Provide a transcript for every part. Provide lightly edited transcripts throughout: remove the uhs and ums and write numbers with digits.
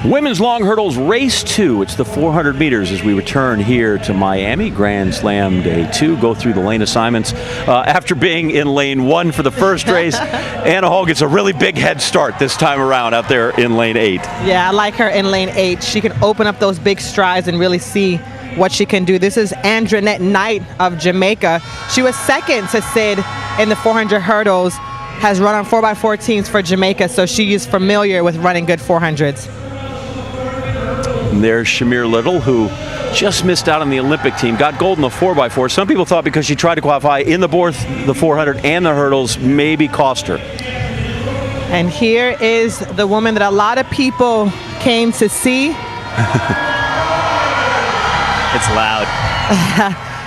Women's long hurdles race 2. It's the 400 meters as we return here to Miami. Grand Slam Day 2. Go through the lane assignments. After being in lane 1 for the first race, Anna Hall gets a really big head start this time around out there in lane 8. Yeah, I like her in lane 8. She can open up those big strides and really see what she can do. This is Andrenette Knight of Jamaica. She was second to Sid in the 400 hurdles, has run on 4x14s for Jamaica, so she is familiar with running good 400s. And there's Shamier Little, who just missed out on the Olympic team, got gold in the 4x4. Some people thought because she tried to qualify in both the 400 and the hurdles, maybe cost her. And here is the woman that a lot of people came to see. It's loud.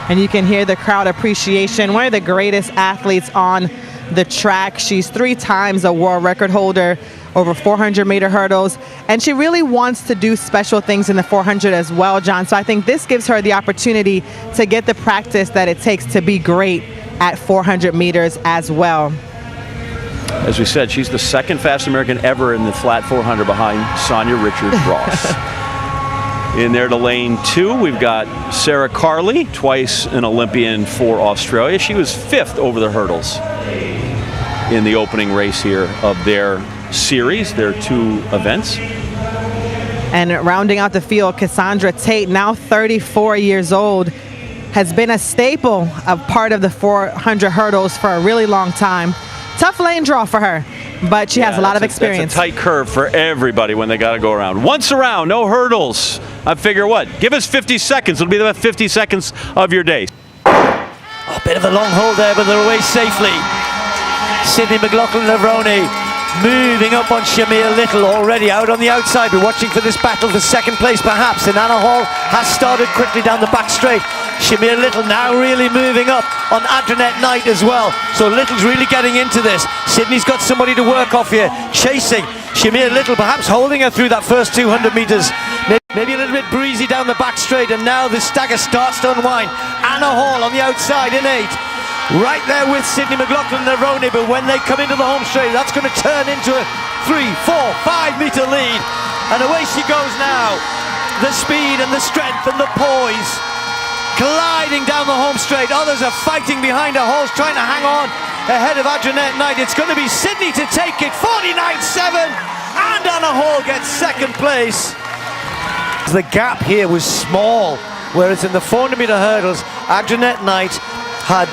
And you can hear the crowd appreciation. One of the greatest athletes on the track. She's 3 times a world record holder over 400-meter hurdles, and she really wants to do special things in the 400 as well, John. So I think this gives her the opportunity to get the practice that it takes to be great at 400 meters as well. As we said, she's the second fastest American ever in the flat 400 behind Sonia Richards-Ross. In there to lane 2, we've got Sarah Carley, twice an Olympian for Australia. She was 5th over the hurdles in the opening race here of their series, their 2 events. And rounding out the field, Cassandra Tate, now 34 years old, has been a staple of part of the 400 hurdles for a really long time. Tough lane draw for her, but she has a lot of experience. That's a tight curve for everybody when they got to go around. Once around, no hurdles. I figure what? Give us 50 seconds. It'll be the 50 seconds of your day. A bit of a long hold there, but they're away safely. Sydney McLaughlin-Levrone moving up on Shamier Little, already out on the outside. We're watching for this battle for second place perhaps, and Anna Hall has started quickly down the back straight. Shamier Little now really moving up on Andrenette Knight as well, so Little's really getting into this. Sydney's got somebody to work off here, chasing Shamier Little, perhaps holding her through that first 200 meters. Maybe a little bit breezy down the back straight, and now the stagger starts to unwind. Anna Hall on the outside in 8. Right there with Sydney McLaughlin-Levrone, but when they come into the home straight, that's going to turn into a 3, 4, 5 meter lead. And away she goes now. The speed and the strength and the poise, gliding down the home straight. Others are fighting behind her horse, trying to hang on ahead of Andrenette Knight. It's going to be Sydney to take it, 49.7, and Anna Hall gets second place. The gap here was small, whereas in the 400 meter hurdles, Andrenette Knight had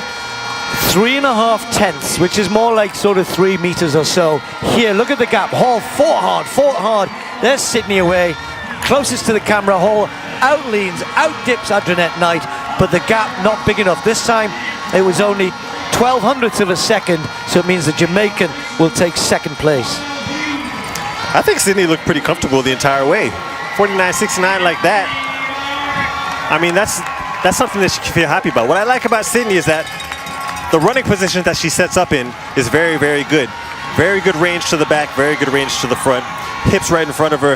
3.5 tenths, which is more like sort of 3 meters or so. Here, look at the gap. Hall fought hard. There's Sydney away, closest to the camera. Hall outleans, outdips Andrenette Knight, but the gap not big enough. This time it was only 12 hundredths of a second, so it means the Jamaican will take second place. I think Sydney looked pretty comfortable the entire way. 49.69 like that. I mean, that's something that she can feel happy about. What I like about Sydney is that the running position that she sets up in is very, very good. Very good range to the back, very good range to the front. Hips right in front of her.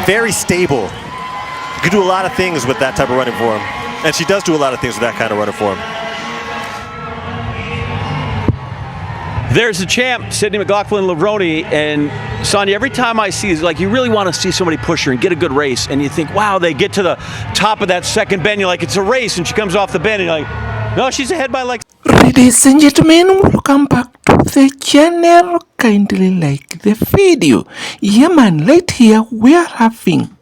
Very stable. You can do a lot of things with that type of running form. And she does do a lot of things with that kind of running form. There's the champ, Sydney McLaughlin-Levrone, and Sonia, every time I see it, like you really want to see somebody push her and get a good race, and you think, wow, they get to the top of that second bend, you're like, it's a race, and she comes off the bend, and you're like, no, she's ahead by like... Ladies and gentlemen, welcome back to the channel. Kindly like the video. Yeah man, right here we are having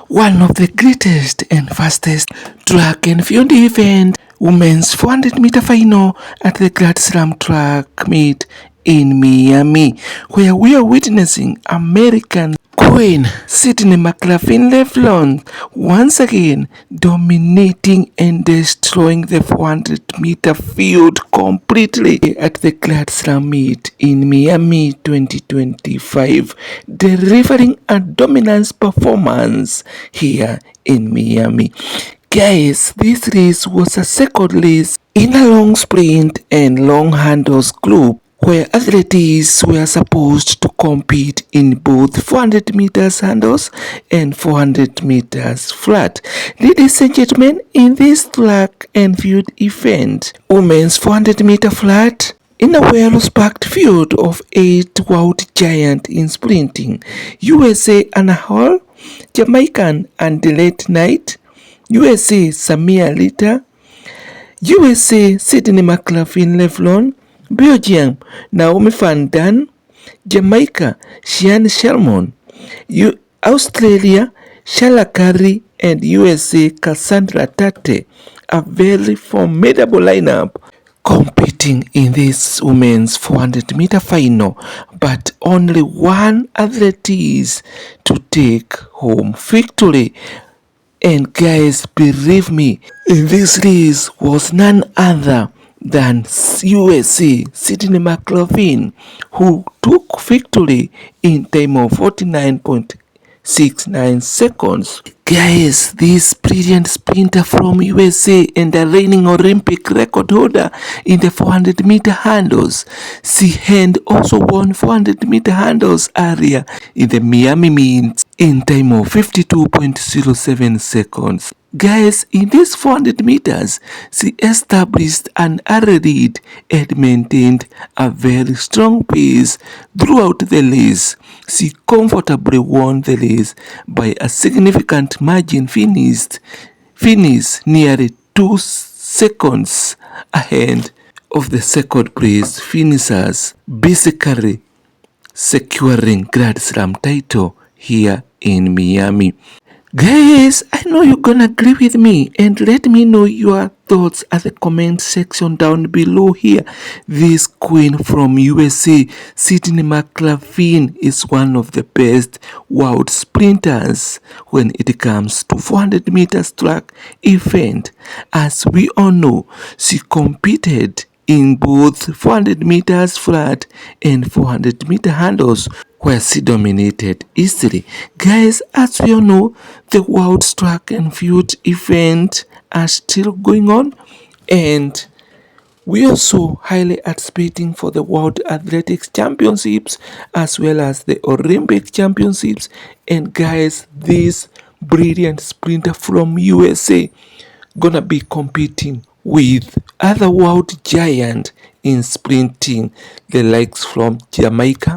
one of the greatest and fastest track and field event, women's 400 meter final at the Grand Slam track meet in Miami, where we are witnessing American Queen Sydney McLaughlin-Levrone once again dominating and destroying the 400 meter field completely at the Grand Slam meet in Miami 2025, delivering a dominance performance here in Miami. Guys, this race was a second race in a long sprint and long handles group, where athletes were supposed to compete in both 400 meters handles and 400 meters flat. Ladies and gentlemen, in this track and field event, women's 400 meter flat, In a well-packed field of 8 world giants in sprinting, USA Anna Hall, Jamaican Andrenette Knight, USA Shamier Little, USA Sydney McLaughlin-Levrone, Belgium Naomi van Dan, Jamaica Shiann Salmon, Australia Shala Curry, and USA Cassandra Tate. A very formidable lineup competing in this women's 400-meter final, but only one athlete is to take home victory. And guys, believe me, this race was none other than USA Sydney McLaughlin, who took victory in time of 49.69 seconds. Guys, this brilliant sprinter from USA and the reigning Olympic record holder in the 400-meter hurdles. She had also won 400-meter hurdles earlier in the Miami meets in time of 52.07 seconds. Guys, in these 400 meters, she established an early lead and maintained a very strong pace throughout the race. She comfortably won the race by a significant margin, finished nearly 2 seconds ahead of the second place finishers, basically securing Grand Slam title here in Miami. Guys, I know you're gonna agree with me, and let me know your thoughts at the comment section down below here. This queen from USA, Sydney McLaughlin, is one of the best world sprinters when it comes to 400 meters track event. As we all know, she competed in both 400 meters flat and 400 meter hurdles, where she dominated easily. Guys, as we all know, the world track and field event are still going on, and we also highly anticipating for the World Athletics Championships as well as the Olympic Championships. And guys, this brilliant sprinter from USA gonna be competing with other world giant in sprinting, the likes from Jamaica,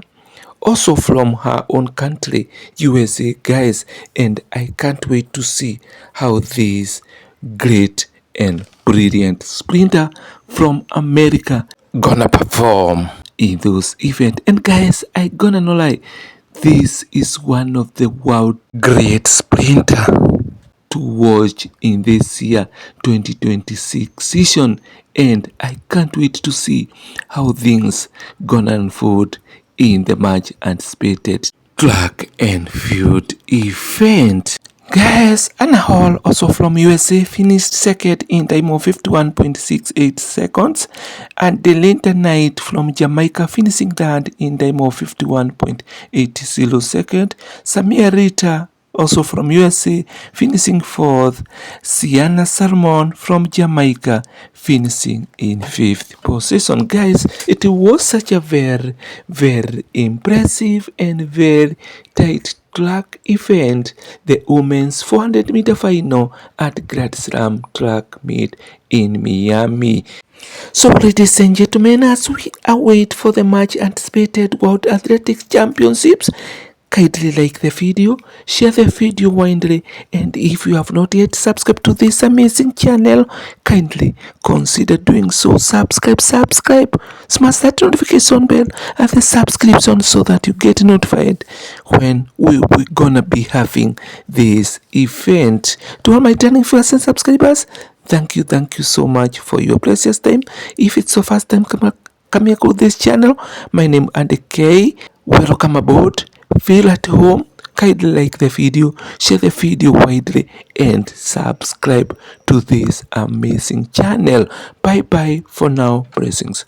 also from her own country, USA, guys. And I can't wait to see how this great and brilliant sprinter from America gonna perform in those events. And guys, I gonna no lie, this is one of the world great sprinter to watch in this year 2026 season, and I can't wait to see how things gonna unfold in the much anticipated track and field event. Guys, Anna Hall, also from USA, finished second in time of 51.68 seconds, and Andrenette Knight from Jamaica finishing third in time of 51.80 seconds. Shamier Little, also from USA, finishing fourth. Shiann Salmon from Jamaica finishing in fifth position. Guys, it was such a very, very impressive and very tight track event, the women's 400 meter final at Grand Slam track meet in Miami. So ladies and gentlemen, as we await for the much anticipated World Athletics Championships, kindly like the video, share the video widely, and if you have not yet subscribed to this amazing channel, kindly consider doing so. Subscribe, smash that notification bell at the subscription so that you get notified when we're gonna be having this event. To all my returning viewers and subscribers, thank you so much for your precious time. If it's your first time coming across this channel, my name is Andrenette Knight. Welcome aboard. Feel at home. Kindly like the video, share the video widely, and subscribe to this amazing channel. Bye bye for now. Blessings.